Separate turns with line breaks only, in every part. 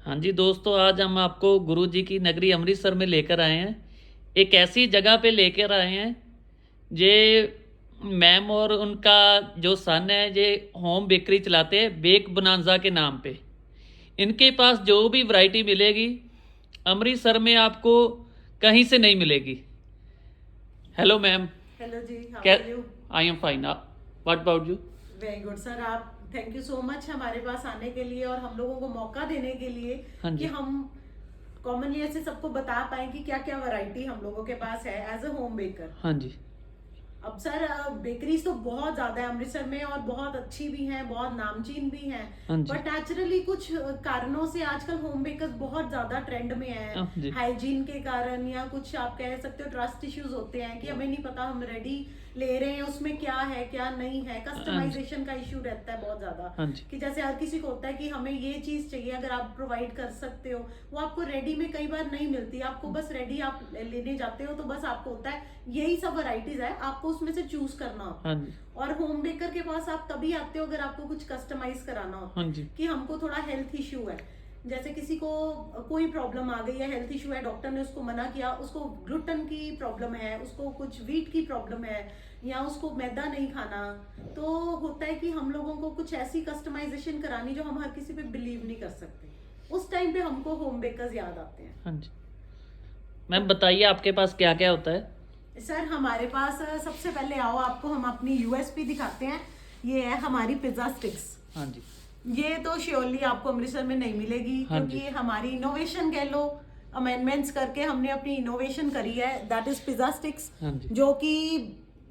हाँ जी दोस्तों, आज हम आपको गुरु जी की नगरी अमृतसर में लेकर आए हैं। एक ऐसी जगह पे लेकर आए हैं जे मैम और उनका जो सन है जे होम बेकरी चलाते हैं बेक बनांजा के नाम पे। इनके पास जो भी वैरायटी मिलेगी अमृतसर में आपको कहीं से नहीं मिलेगी। Hello ma'am.
हेलो जी, हाउ
कै
are you?
I am fine. What about you?
Very good sir. आप थैंक यू सो मच हमारे पास आने के लिए और हम लोगों को मौका देने के लिए
हाँ
कि
जी।
हम कॉमनली ऐसे सबको बता पाए कि क्या क्या वैरायटी हम लोगों के पास है एज अ होम बेकर।
हाँ जी।
अब सर बेकरीज तो बहुत ज्यादा है अमृतसर में और बहुत अच्छी भी हैं, बहुत नामचीन भी हैं।
हाँ जी।
बट नेचुरली कुछ कारणों से आजकल होम बेकर्स बहुत ज्यादा ट्रेंड में है।
हाँ जी।
हाइजीन के कारण या कुछ आप कह सकते हो ट्रस्ट इश्यूज होते हैं कि हमें नहीं पता हम रेडी ले रहे हैं उसमें क्या है क्या नहीं है।
हाँ जी।
कस्टमाइजेशन का इश्यू रहता है बहुत ज्यादा
हाँ जी।
कि जैसे हर किसी को होता है कि हमें ये चीज चाहिए, अगर आप प्रोवाइड कर सकते हो वो आपको रेडी में कई बार नहीं मिलती। आपको बस रेडी आप लेने जाते हो तो बस आपको होता है यही सब वैरायटीज है, आपको उसमें से चूज करना होता
हाँ
है।
जी।
और होम बेकर के पास आप तभी आते हो अगर आपको कुछ कस्टमाइज कराना होता
हाँ
है
जी।
कि हमको थोड़ा हेल्थ इश्यू है, जैसे किसी को कोई प्रॉब्लम आ गई है, हेल्थ इशू है, डॉक्टर ने उसको मना किया, उसको ग्लूटेन की प्रॉब्लम है, उसको कुछ व्हीट की प्रॉब्लम है या उसको मैदा नहीं खाना, तो होता है कि हम लोगों को कुछ ऐसी कस्टमाइजेशन करानी जो हम हर किसी पे बिलीव नहीं कर सकते। उस टाइम पे हमको होम बेकर्स याद आते हैं।
हाँ जी। मैम बताइए आपके पास क्या क्या होता है?
सर हमारे पास सबसे पहले आओ आपको हम अपनी यूएसपी दिखाते हैं। ये है हमारी पिज्जा स्टिक्स।
हाँ जी।
ये तो श्योरली आपको अमृतसर में नहीं मिलेगी
हाँ
क्योंकि
जी।
ये हमारी इनोवेशन कह लो, अमेंडमेंट्स करके हमने अपनी इनोवेशन करी है, दैट इज पिज्जा स्टिक्स।
हाँ जी।
जो कि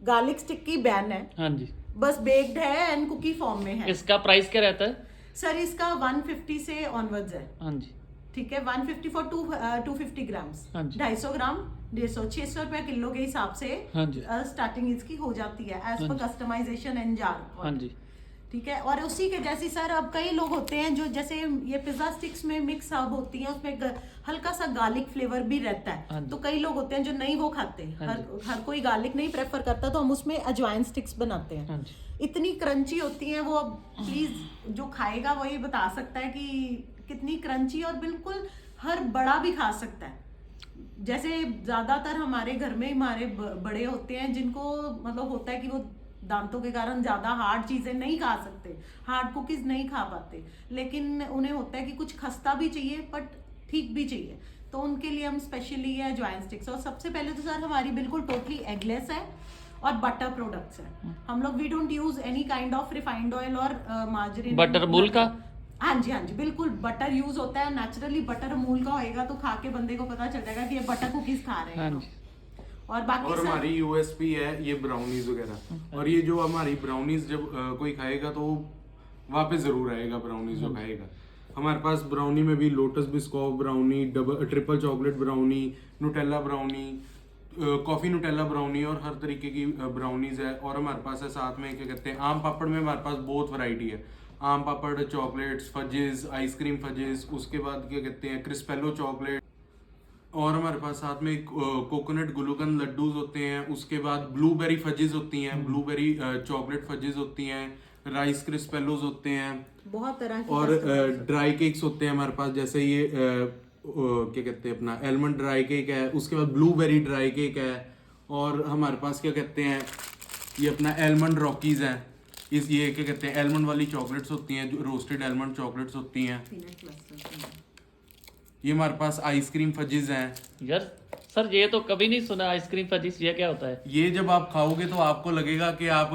गार्लिक स्टिक की बैन है,
हाँ जी।
बस बेक्ड है एंड कुकी फॉर्म में है।
इसका प्राइस क्या रहता है?
सर इसका 150 से ऑनवर्ड्स है।
हाँ जी।
ठीक है, 150 फॉर 250 ग्राम्स।
हाँ जी।
250 ग्राम 150 600 रुपया किलो के हिसाब से
हाँ जी।
स्टार्टिंग इसकी हो जाती है एज
हाँ
पर
जी।
Customization and jar.
हाँ जी।
ठीक है, और उसी के जैसे सर अब कई लोग होते हैं जो जैसे ये पिज्जा स्टिक्स में मिक्स अब होती है, उसमें हल्का सा गार्लिक फ्लेवर भी रहता
हाँ
है,
जी।
तो कई लोग होते हैं जो नहीं वो खाते।
हाँ
हर
जी।
हर कोई गार्लिक नहीं प्रेफर करता, तो हम उसमें अजवाइन स्टिक्स बनाते हैं।
हाँ जी।
इतनी क्रंची होती हैं वो, अब प्लीज जो खाएगा वही बता सकता है कि कितनी क्रंची, और बिल्कुल हर बड़ा भी खा सकता है। जैसे ज्यादातर हमारे घर में हमारे बड़े होते हैं जिनको मतलब होता है कि वो दांतों के कारण ज्यादा हार्ड चीजें नहीं खा सकते, हार्ड कुकीज नहीं खा पाते, लेकिन उन्हें होता है कि कुछ खस्ता भी चाहिए बट ठीक भी चाहिए, तो उनके लिए हम स्पेशली है अजवाइन स्टिक्स। और सबसे पहले तो सर हमारी बिल्कुल टोटली एगलेस है और बटर प्रोडक्ट्स है। हम लोग we don't use any kind of refined oil और मार्जरीन।
बटर अमूल का?
हाँ जी, हाँ जी, बिल्कुल बटर यूज होता है। नेचुरली बटर अमूल का होएगा तो खा के बंदे को पता चल जाएगा कि ये बटर कुकीज खा रहे हैं।
हाँ जी।
और बाकी
और हमारी यूएसपी है ये ब्राउनीज वगैरह। और ये जो हमारी ब्राउनीज जब कोई खाएगा तो वापस जरूर आएगा ब्राउनीज जो खाएगा। हमारे पास ब्राउनी में भी lotus Biscoff brownie, triple chocolate brownie, नुटेला brownie, coffee नुटेला brownie और हर तरीके की ब्राउनीज है। और हमारे पास है साथ में क्या कहते हैं आम पापड़ में हमारे पास बहुत वैरायटी है। आम पापड़, चॉकलेट्स, फजेस, आइसक्रीम फजेस, उसके बाद क्या कहते हैं क्रिस्पेलो चॉकलेट। और हमारे पास साथ में कोकोनट गुलूकन लड्डूज होते हैं। उसके बाद ब्लूबेरी फजेस होती हैं, ब्लूबेरी चॉकलेट फजेस होती हैं, राइस क्रिस्पेलोज होते हैं,
बहुत तरह की
और
customization।
ड्राई केक्स होते हैं हमारे पास। जैसे ये क्या कहते हैं अपना एलमंड ड्राई केक है, उसके बाद ब्लूबेरी ड्राई केक है, और हमारे पास क्या कहते हैं ये अपना एलमंड रॉकीज है। इस ये क्या कहते हैं एलमंड वाली चॉकलेट्स होती हैं, जो रोस्टेड एलमंड चॉकलेट्स होती हैं।
Peanut clusters।
ये हमारे पास आइसक्रीम फजीज हैं।
यार सर ये तो कभी नहीं सुना आइसक्रीम फजीस, ये क्या होता है?
ये जब आप खाओगे तो आपको लगेगा कि आप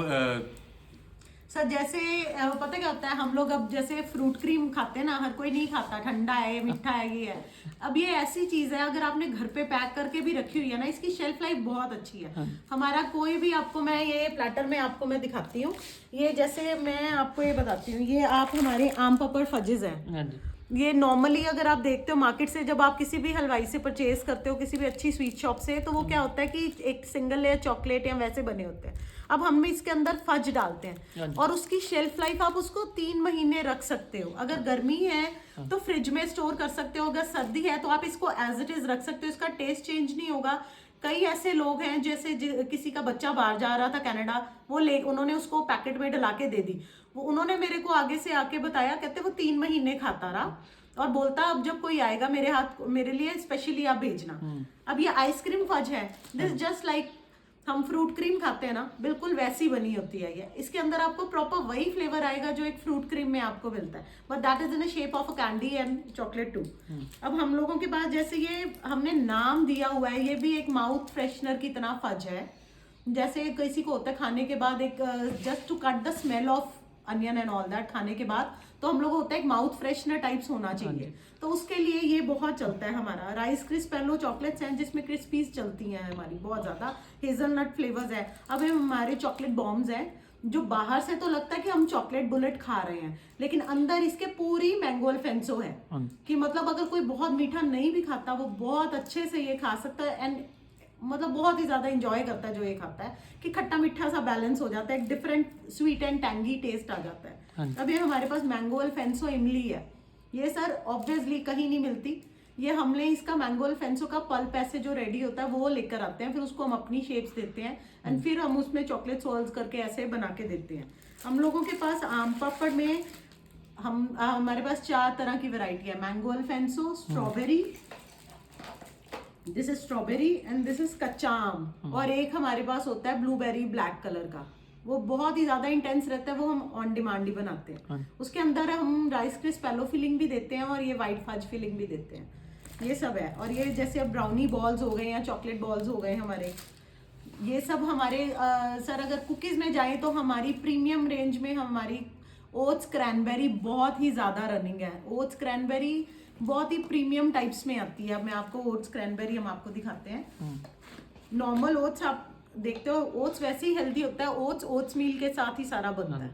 सर जैसे पता क्या होता है, हम लोग अब जैसे फ्रूट क्रीम खाते हैं ना, हर कोई नहीं खाता, ठंडा है, मीठा है, ये है। अब ये ऐसी चीज है अगर आपने घर पे पैक करके भी रखी हुई है ना, इसकी शेल्फ लाइफ बहुत अच्छी है। हमारा कोई भी आपको मैं ये प्लेटर में आपको मैं दिखाती हूँ। ये जैसे मैं आपको ये बताती हूँ, ये आप हमारे आम पापड़ फजेज हैं।
हाँ जी।
ये नॉर्मली अगर आप देखते हो मार्केट से, जब आप किसी भी हलवाई से परचेज करते हो, किसी भी अच्छी स्वीट शॉप से, तो वो क्या होता है कि एक सिंगल लेयर चॉकलेट या वैसे बने होते हैं। अब हम इसके अंदर फज डालते हैं और उसकी शेल्फ लाइफ आप उसको 3 महीने रख सकते हो। अगर गर्मी है तो फ्रिज में स्टोर कर सकते हो, अगर सर्दी है तो आप इसको एज इट इज रख सकते हो, इसका टेस्ट चेंज नहीं होगा। कई ऐसे लोग हैं जैसे किसी का बच्चा बाहर जा रहा था कनाडा, उन्होंने उसको पैकेट में डला के दे दी, वो उन्होंने मेरे को आगे से आके बताया, कहते वो 3 महीने खाता रहा, और बोलता अब जब कोई आएगा मेरे लिए स्पेशली आप भेजना। अब ये आइसक्रीम फज है, दिस जस्ट लाइक हम फ्रूट क्रीम खाते हैं ना, बिल्कुल वैसी बनी होती है ये। इसके अंदर आपको प्रॉपर वही फ्लेवर आएगा जो एक फ्रूट क्रीम में आपको मिलता है, but that is in a shape of a candy and chocolate too. अब हम लोगों के पास जैसे ये हमने नाम दिया हुआ है, ये भी एक माउथ फ्रेशनर की तरह फज है। जैसे किसी को होता है खाने के बाद एक just to cut the smell of onion and all that, खाने के बाद तो हम लोग होता है एक माउथ फ्रेशनर टाइप्स होना चाहिए, तो उसके लिए ये बहुत चलता है हमारा। राइस क्रिस्प एलो चॉकलेट्स हैं जिसमें क्रिस्पीज चलती हैं हमारी बहुत ज्यादा, हेजलनट फ्लेवर्स है। अब हमारे चॉकलेट बॉम्ब्स हैं जो बाहर से तो लगता है कि हम चॉकलेट बुलेट खा रहे हैं, लेकिन अंदर इसके पूरी मैंगो अल्फेंसो है कि मतलब अगर कोई बहुत मीठा नहीं भी खाता वो बहुत अच्छे से ये खा सकता है, एंड मतलब बहुत ही ज्यादा इंजॉय करता है जो ये खाता है, कि खट्टा मीठा सा बैलेंस हो जाता है, एक different sweet and tangy taste आ जाता है। अब ये हमारे पास मैंगो अल्फेंसो इमली है, ये सर ऑब्वियसली कहीं नहीं मिलती। ये हमने इसका मैंगो अल्फेंसो का पल्प ऐसे जो रेडी होता है वो लेकर आते हैं, फिर उसको हम अपनी शेप्स देते हैं एंड फिर हम उसमें चॉकलेट सॉल्स करके ऐसे बना के देते हैं। हम लोगों के पास आम पापड़ में हमारे पास 4 तरह की वैरायटी है, mango Alphonso, strawberry, this is strawberry and this is कच्चा आम, और एक हमारे पास होता है ब्लूबेरी ब्लैक कलर का, वो बहुत ही ज्यादा इंटेंस रहता है, वो हम ऑन डिमांड ही बनाते हैं। उसके अंदर हम राइस क्रिस्प एलो फिलिंग भी देते हैं और ये व्हाइट फज फिलिंग भी देते हैं, ये सब है। और ये जैसे अब ब्राउनी बॉल्स हो गए या चॉकलेट बॉल्स हो गए हमारे, ये सब हमारे सर अगर कुकीज में जाए तो हमारी प्रीमियम रेंज में हमारी ओट्स क्रैनबेरी बहुत ही ज्यादा रनिंग है। ओट्स क्रैनबेरी बहुत ही प्रीमियम टाइप्स में आती है। अब मैं आपको ओट्स क्रैनबेरी हम आपको दिखाते हैं। नॉर्मल ओट्स आप देखते हो, ओट्स वैसे ही हेल्दी होता है, ओट्स मील के साथ ही सारा बनता है,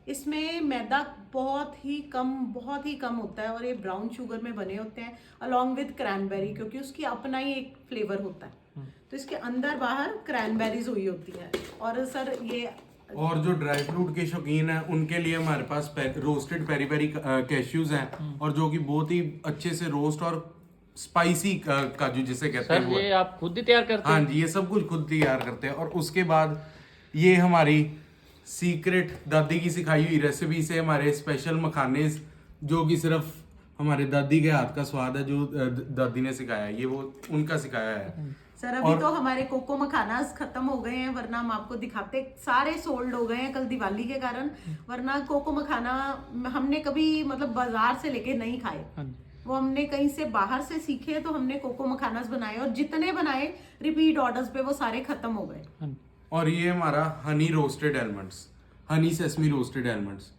इसमें मैदा बहुत ही कम होता है, और ये ब्राउन शुगर में बने होते हैं अलॉन्ग विद क्रैनबेरी, क्योंकि उसकी अपना ही एक फ्लेवर होता है, तो इसके अंदर बाहर क्रैनबेरीज हुई होती है। और सर ये
और जो ड्राई फ्रूट के शौकीन हैं उनके लिए हमारे पास रोस्टेड पेरी पेरी कैश्यूज हैं, और जो कि बहुत ही अच्छे से रोस्ट और स्पाइसी काजू जिसे कहते हैं
सर
वो
ये आप खुद ही तैयार करते
हाँ
हैं?
जी, ये सब कुछ खुद तैयार करते हैं। और उसके बाद ये हमारी सीक्रेट दादी की सिखाई हुई रेसिपी से हमारे स्पेशल मखाने, जो कि सिर्फ हमारे दादी के हाथ का स्वाद है, जो दादी ने सिखाया है, ये वो उनका सिखाया है।
सर अभी तो हमारे कोको मखानास खत्म हो गए हैं, वरना हम आपको दिखाते, सारे सोल्ड हो गए हैं कल दिवाली के कारण, वरना कोको मखाना हमने कभी मतलब बाजार से लेके नहीं खाए, वो हमने कहीं से बाहर से सीखे, तो हमने कोको मखानास बनाए, और जितने बनाए रिपीट ऑर्डर्स पे वो सारे खत्म हो गए।
और ये हमारा honey roasted almonds, Honey sesame roasted almonds,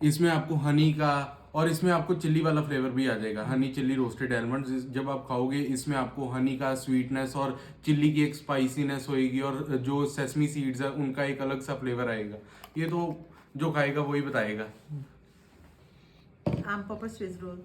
इसमें आपको हनी का और इसमें आपको चिल्ली वाला फ्लेवर भी आ जाएगा। हनी चिल्ली रोस्टेड एलमंड्स जब आप खाओगे इसमें आपको हनी का स्वीटनेस और चिल्ली की एक स्पाइसीनेस होएगी, और जो सेसमी सीड्स है उनका एक अलग सा फ्लेवर आएगा। ये तो जो खाएगा वही बताएगा।
आम पापड़ स्विस रोल,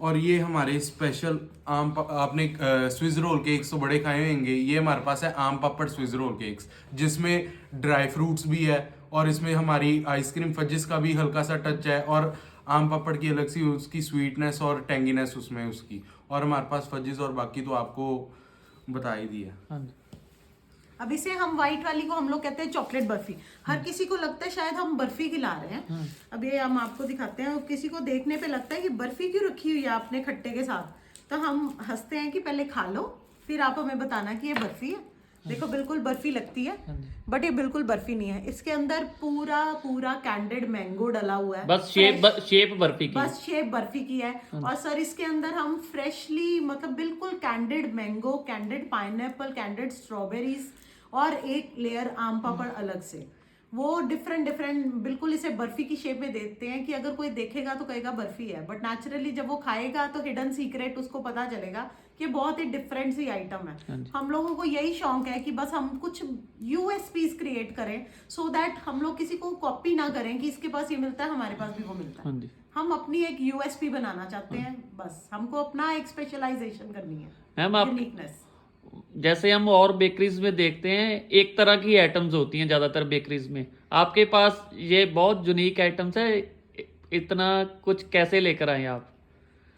और ये हमारे स्पेशल आपने स्विस रोल केक्स तो बड़े खाए होंगे, ये हमारे पास है आम पापड़ स्विस रोल केक्स, जिसमें ड्राई फ्रूट्स भी है और इसमें हमारी आइसक्रीम फजिस का भी हल्का सा टच है, और आम पापड़ की अलग सी उसकी स्वीटनेस और टेंगीनेस उसमें उसकी, और हमारे पास फजिस और बाकी तो आपको बता ही दिया।
अब इसे हम व्हाइट वाली को हम लोग कहते हैं चॉकलेट बर्फी। हर किसी को लगता है शायद हम बर्फी खिला रहे हैं। अब ये हम आपको दिखाते हैं, किसी को देखने पे लगता है कि बर्फी क्यों रखी हुई है आपने खट्टे के साथ, तो हम हंसते हैं कि पहले खा लो फिर आप हमें बताना कि ये बर्फी है। देखो बिल्कुल बर्फी लगती है, बट ये बिल्कुल बर्फी नहीं है। इसके अंदर पूरा कैंडिड मैंगो डला हुआ है,
बस शेप बर्फी की,
बस शेप बर्फी की है। और सर इसके अंदर हम फ्रेशली मतलब बिल्कुल candid mango, candid pineapple, candid strawberries और एक लेयर आम पापड़ अलग से, वो डिफरेंट बिल्कुल इसे बर्फी की शेप में देते हैं कि अगर कोई देखेगा तो कहेगा बर्फी है, बट नेचुरली जब वो खाएगा तो हिडन सीक्रेट उसको पता चलेगा कि बहुत ही डिफरेंट सी आइटम है। हम लोगों को यही शौक है कि बस हम कुछ यूएसपीज क्रिएट करें, सो दैट हम लोग किसी को कॉपी ना करें कि इसके पास ये मिलता है हमारे पास भी वो मिलता है। हम अपनी एक यूएसपी बनाना चाहते हैं, बस हमको अपना एक स्पेशलाइजेशन करनी है,
मैम आप
यूनिकनेस।
जैसे हम और बेकरीज में देखते हैं एक तरह की आइटम्स होती हैं ज्यादातर बेकरीज में, आपके पास ये बहुत यूनिक आइटम्स है, इतना कुछ कैसे लेकर आए आप?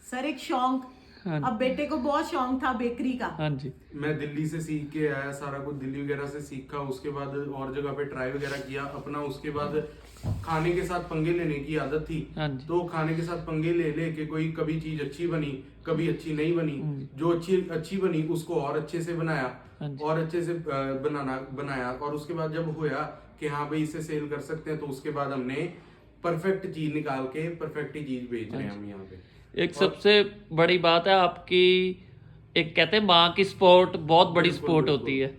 सर एक शौक, अब बेटे को बहुत शौक था बेकरी का।
हाँ जी,
मैं दिल्ली से सीख के आया, सारा कुछ दिल्ली वगैरह से सीखा, उसके बाद और जगह पे ट्राई वगैरह किया अपना, उसके बाद खाने के साथ पंगे लेने की आदत थी,
हाँ जी।
तो खाने के साथ पंगे ले ले के कोई कभी चीज अच्छी बनी, कभी अच्छी नहीं बनी, जो अच्छी बनी उसको और अच्छे से बनाया,
हाँ जी।
और अच्छे से बनाया, और उसके बाद जब होया कि हाँ भाई इसे सेल कर सकते हैं, तो उसके बाद हमने परफेक्ट चीज निकाल के परफेक्ट ही चीज बेच रहे हैं हम यहाँ पे।
एक सबसे बड़ी बात है आपकी, एक कहते हैं माँ की सपोर्ट बहुत बड़ी
बिल्कुल,
सपोर्ट
बिल्कुल।
होती है।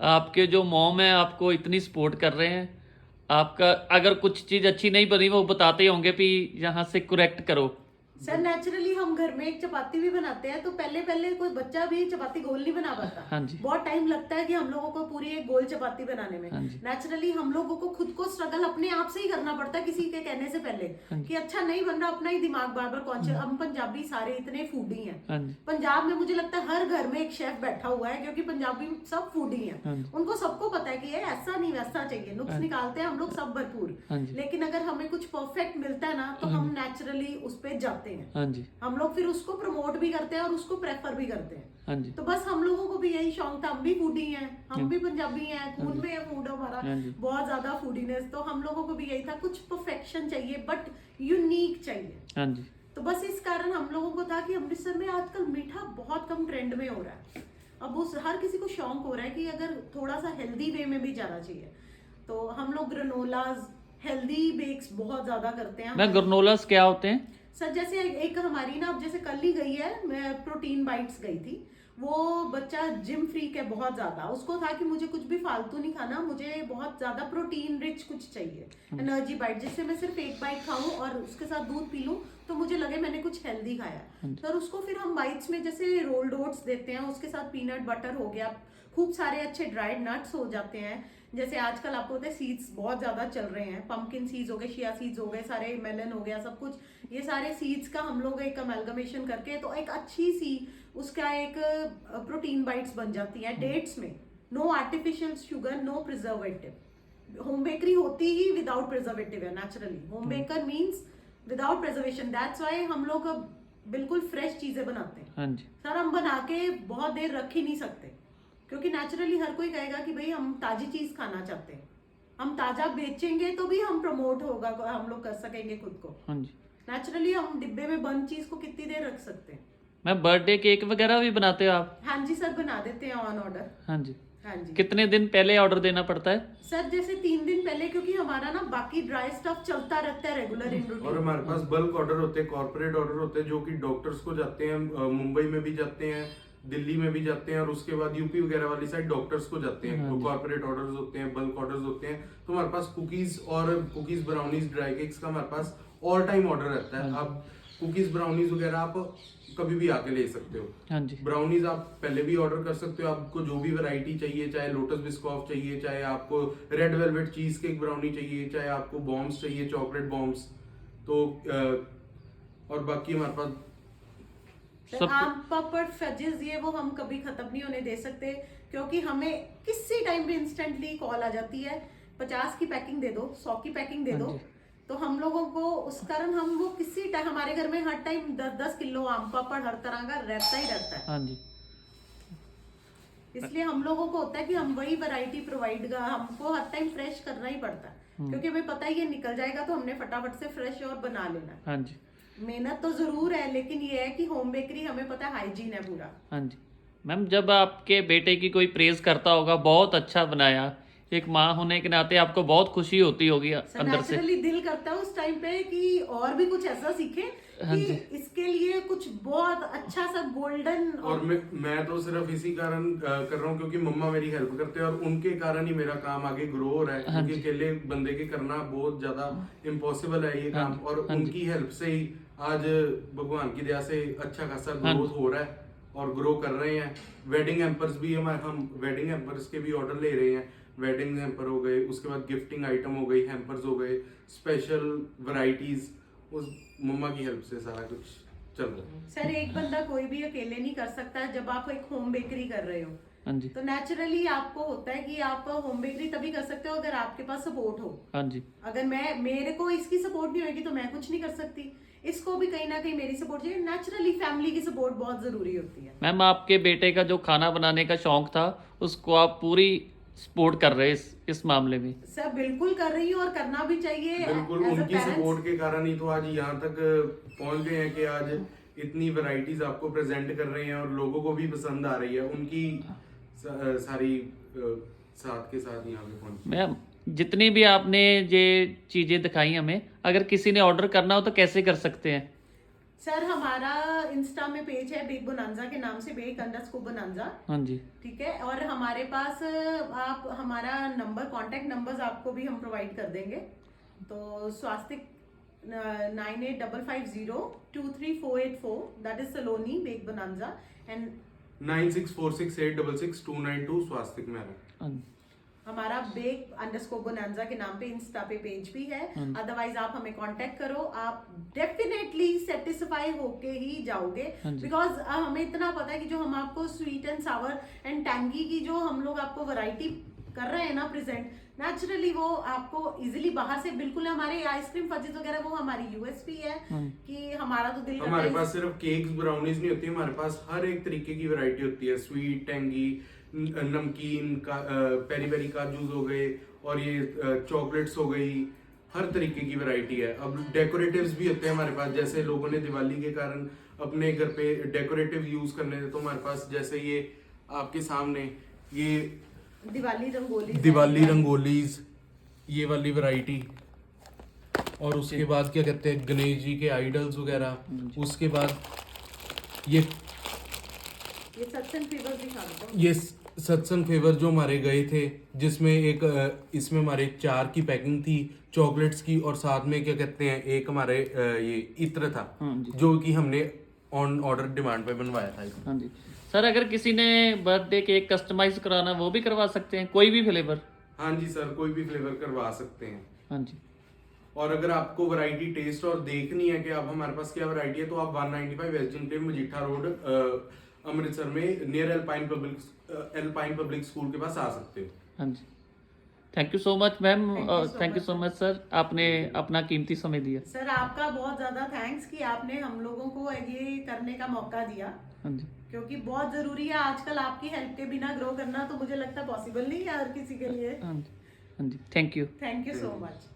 आपके जो मॉम है आपको इतनी सपोर्ट कर रहे हैं, आपका अगर कुछ चीज़ अच्छी नहीं बनी वो बताते होंगे भी यहाँ से करेक्ट करो।
सर नेचुरली हम घर में एक चपाती भी बनाते हैं तो पहले पहले कोई बच्चा भी चपाती गोल नहीं बना पाता।
हाँ जी।
बहुत टाइम लगता है कि हम लोगों को पूरी एक गोल चपाती बनाने में।
हाँ जी।
नेचुरली हम लोगों को खुद को स्ट्रगल अपने आप से ही करना पड़ता है, किसी के कहने से पहले कि अच्छा नहीं बन रहा, अपना ही दिमाग बार बार कॉन्शियस। हम पंजाबी सारे इतने फूडी हैं।
हाँ जी।
पंजाब में मुझे लगता है हर घर में एक शेफ बैठा हुआ है, क्योंकि पंजाबी सब फूडी
हाँ
हैं।
जी।
उनको सबको पता है कि ये ऐसा नहीं वैसा चाहिए, नुक्स निकालते हैं हम लोग सब भरपूर।
हाँ जी।
लेकिन अगर हमें कुछ परफेक्ट मिलता है ना तो हम नेचुरली उस पे जाते हैं।
हाँ जी।
हम लोग फिर उसको प्रमोट भी करते हैं और उसको प्रेफर भी करते हैं।
हाँ जी।
तो बस हम लोगों को भी यही शौक था, हम भी फूडी हैं, हम भी पंजाबी हैं, खून में है फूड हमारा
हाँ जी।
बहुत ज्यादा फूडीनेस। तो हम लोगों को भी यही था, कुछ परफेक्शन चाहिए बट यूनिक चाहिए।
हाँ जी।
तो बस इस कारण हम लोगों को था कि अमृतसर में आजकल मीठा बहुत कम ट्रेंड में हो रहा है। अब उस हर किसी को शौक हो रहा है कि अगर थोड़ा सा हेल्दी वे में भी जाना चाहिए, तो हम लोग ग्रेनोलाज, हेल्दी बेक्स बहुत ज्यादा करते हैं।
मैं ग्रेनोलास क्या होते हैं?
सर जैसे एक हमारी ना, अब जैसे कल ही गई है, मैं प्रोटीन बाइट्स गई थी, वो बच्चा जिम फ्रीक है बहुत ज्यादा, उसको था कि मुझे कुछ भी फालतू नहीं खाना, मुझे बहुत ज्यादा प्रोटीन रिच कुछ चाहिए, एनर्जी बाइट, जिससे मैं सिर्फ एक बाइट खाऊं और उसके साथ दूध पी लूं तो मुझे लगे मैंने कुछ हेल्दी खाया। तो उसको फिर हम बाइट्स में जैसे रोल्ड ओट्स देते हैं, उसके साथ पीनट बटर हो गया, खूब सारे अच्छे ड्राइड नट्स हो जाते हैं। जैसे आजकल आपको पता है सीड्स बहुत ज्यादा चल रहे हैं, पंपकिन सीड्स हो गए, शिया सीड्स हो गए, सारे मेलन हो गया, सब कुछ ये सारे सीड्स का हम लोग एक अमेलगमेशन करके तो एक अच्छी सी उसका एक प्रोटीन बाइट्स बन जाती है। डेट्स में no artificial sugar, no preservative. Home bakery होती ही विदाउट प्रिजर्वेटिव है naturally. Home baker means without preservation, that's why हम लोग अब बिल्कुल फ्रेश चीजें बनाते हैं।
हाँ जी।
सर हम बना के बहुत देर रख ही नहीं सकते, क्योंकि नेचुरली हर कोई कहेगा कि भाई हम ताजी चीज खाना चाहते हैं, हम ताजा बेचेंगे तो भी हम प्रमोट होगा, हम लोग कर सकेंगे खुद को।
हाँ जी।
नेचुरली हम डिब्बे में बंद चीज को कितनी देर रख सकते हैं।
मैं बर्थडे केक वगैरह भी बनाते हो आप?
हाँ जी सर, बना देते हैं ऑन ऑर्डर।
हाँ जी।
हाँ जी
कितने दिन पहले ऑर्डर देना पड़ता है?
सर जैसे 3 दिन पहले, क्योंकि हमारा ना बाकी ड्राई स्टफ चलता रहता है रेगुलर इन
और
रूटीन।
हमारे पास बल्क ऑर्डर होते हैं, कॉर्पोरेट ऑर्डर होते हैं, जो कि डॉक्टर्स को जाते हैं, मुंबई में भी जाते हैं, दिल्ली में भी जाते हैं, और उसके बाद यूपी वगैरह वाली साइड डॉक्टर्स को जाते हैं। तो कॉर्पोरेट ऑर्डर्स होते हैं, बल्क ऑर्डर्स होते हैं। तो हमारे पास कुकीज ब्राउनीज ड्राई केक्स का हमारे पास ऑल टाइम ऑर्डर रहता है। अब कुकीज ब्राउनीज वगैरह आप कभी भी आके ले सकते हो।
हाँ जी।
ब्राउनीज आप पहले भी ऑर्डर कर सकते हो, आपको जो भी वैरायटी चाहिए, चाहे लोटस बिस्कॉफ चाहिए, चाहे आपको red velvet cheese cake brownie चाहिए, चाहे आपको बॉम्ब्स चाहिए, चॉकलेट बॉम्ब्स, तो और बाकी हमारे पास
सर आम पापड़ फजेस ये वो हम कभी खत्म नहीं होने दे सकते, क्योंकि हमें किसी टाइम भी इंस्टेंटली कॉल आ जाती है 50 की पैकिंग दे दो, 100 की पैकिंग दे दो। तो हम लोगों को उस कारण हम वो किसी टाइम, हमारे घर में हर टाइम 10-10 किलो आम पापड़ हर तरह का रहता ही रहता है।
हाँ जी।
इसलिए हम लोगों को होता है कि हम वही वैरायटी प्रोवाइड हमको हर टाइम फ्रेश करना ही पड़ता है, क्योंकि हमें पता है ये निकल जाएगा तो हमने फटाफट से फ्रेश और बना लेना है।
हाँ जी।
मेहनत तो जरूर है, लेकिन ये है कि होम बेकरी हमें पता है हाइजीन है पूरा।
हाँ जी। मैम जब आपके बेटे की कोई प्रेज करता होगा बहुत अच्छा बनाया, एक माँ होने के नाते आपको बहुत खुशी होती होगी अंदर से?
नेचुरली दिल करता है उस टाइम पे कि और भी कुछ ऐसा सीखे कि इसके लिए कुछ बहुत अच्छा सा गोल्डन।
और मैं तो सिर्फ इसी कारण कर रहा हूँ क्योंकि मम्मा मेरी हेल्प करते हैं, और उनके कारण ही मेरा काम आगे ग्रो हो रहा है, क्योंकि अकेले बंदे के करना बहुत ज्यादा इम्पॉसिबल है ये काम, और उनकी हेल्प से ही आज भगवान की दया से अच्छा खासा ग्रोथ हो रहा है और ग्रो कर रहे हैं। वेडिंग हैम्पर्स भी हम वेडिंग हैम्पर्स के भी ऑर्डर ले रहे हैं। वेडिंग हैम्पर हो गए, उसके बाद गिफ्टिंग आइटम हो गई, हैम्पर्स हो गए, स्पेशल वैरायटीज, उस मम्मा की हेल्प से सारा कुछ चल रहा है।
सर एक बंदा कोई भी अकेले नहीं कर सकता। जब आप एक होम बेकरी कर रहे हो
हाँ जी।
तो नेचुरली आपको होता है कि आप होम बेकरी तभी कर सकते हो अगर आपके पास सपोर्ट हो।
हाँ जी।
अगर मेरे को इसकी सपोर्ट नहीं होगी तो मैं कुछ नहीं कर सकती, इसको भी कहीं ना कहीं मेरी सपोर्ट चाहिए। नेचुरली फैमिली की सपोर्ट बहुत जरूरी होती है।
मैम आपके बेटे का जो खाना बनाने का शौक था उसको आप पूरी सपोर्ट कर रहे हैं इस मामले में।
सर बिल्कुल कर रही हूँ और करना भी चाहिए।
बिल्कुल
As a
उनकी
parents,
सपोर्ट के कारण ही तो आज यहाँ तक पहुंच गए हैं कि आज इतनी वैरायटीज आपको प्रेजेंट कर रहे हैं और लोगों को भी पसंद आ रही है। उनकी सारी साथ के साथ यहाँ पे पहुंच।
मैम जितनी भी आपने ये चीज़ें दिखाई हमें, अगर किसी ने ऑर्डर करना हो तो कैसे कर सकते हैं?
सर हमारा इंस्टा में पेज है बेक बोनांजा के नाम से, बेक_बोनांजा।
हाँ जी,
ठीक है, और हमारे पास आप हमारा नंबर, कांटेक्ट नंबर्स आपको भी हम प्रोवाइड कर देंगे। तो Swastik 9855023484, that is Saloni bake bonanza, and
9646866292 Swastik मेरा।
हाँ जी,
हमारा बेक_बोनांजा के नाम पे इंस्टा पे पेज भी है। अदरवाइज आप हमें कांटेक्ट करो, आप डेफिनेटली सेटिस्फाई होके ही जाओगे।
हाँ जी।
बिकॉज हमें इतना पता है कि जो हम आपको sweet and Sawar and tangy की जो हम लोग आपको वैरायटी कर रहे हैं ना प्रेजेंट, नेचुरली वो आपको इजीली बाहर से बिल्कुल, हमारे आइसक्रीम फजीज वगैरह वो हमारी यूएसपी है कि हमारा तो दिल
हमारे पास सिर्फ केक्स ब्राउनीज नहीं होती, हमारे पास हर एक तरीके की वैरायटी होती है। स्वीट, टैंगी, नमकीन, पेरी पेरी काजूज हो गए और ये चॉकलेट्स हो गई, हर तरीके की वैरायटी है। अब डेकोरेटिव्स भी होते हैं हमारे पास, जैसे लोगों ने दिवाली के कारण अपने घर पे डेकोरेटिव यूज करने थे, तो हमारे पास जैसे ये आपके सामने ये दिवाली रंगोलीज, ये वाली वैरायटी, और उसके बाद क्या कहते हैं गणेश जी के आइडल्स वगैरह। उसके बाद ये
सत्संग फेवर दिखा देता हूं।
ये सत्संग फेवर जो हमारे गए थे, जिसमें एक इसमें हमारे 4 की पैकिंग थी चॉकलेट्स की, और साथ में क्या कहते हैं एक हमारे ये इत्र था जो कि हमने ऑन ऑर्डर डिमांड पे बनवाया था।
हाँ जी। सर अगर किसी ने बर्थडे केक कस्टमाइज कराना वो भी करवा सकते हैं, कोई भी फ्लेवर?
हाँ जी सर, कोई भी फ्लेवर करवा सकते हैं।
हाँ जी।
और अगर आपको वैरायटी टेस्ट और देखनी है कि आप हमारे पास क्या वैरायटी है, तो आप 195 west enclave Majitha road Amritsar में नियर एल्पाइन पब्लिक स्कूल के पास आ सकते हो।
हाँ जी। Thank you so much ma'am, thank you
much,
so much sir, आपने अपना कीमती समय दिया।
सर आपका बहुत ज्यादा थैंक्स कि आपने हम लोगों को ये करने का मौका दिया,
हाँ जी।
क्योंकि बहुत जरूरी है आजकल। आपकी हेल्प के बिना ग्रो करना तो मुझे लगता है पॉसिबल नहीं है हर किसी के लिए।
हाँ जी, हाँ जी, thank you.
Thank you so much.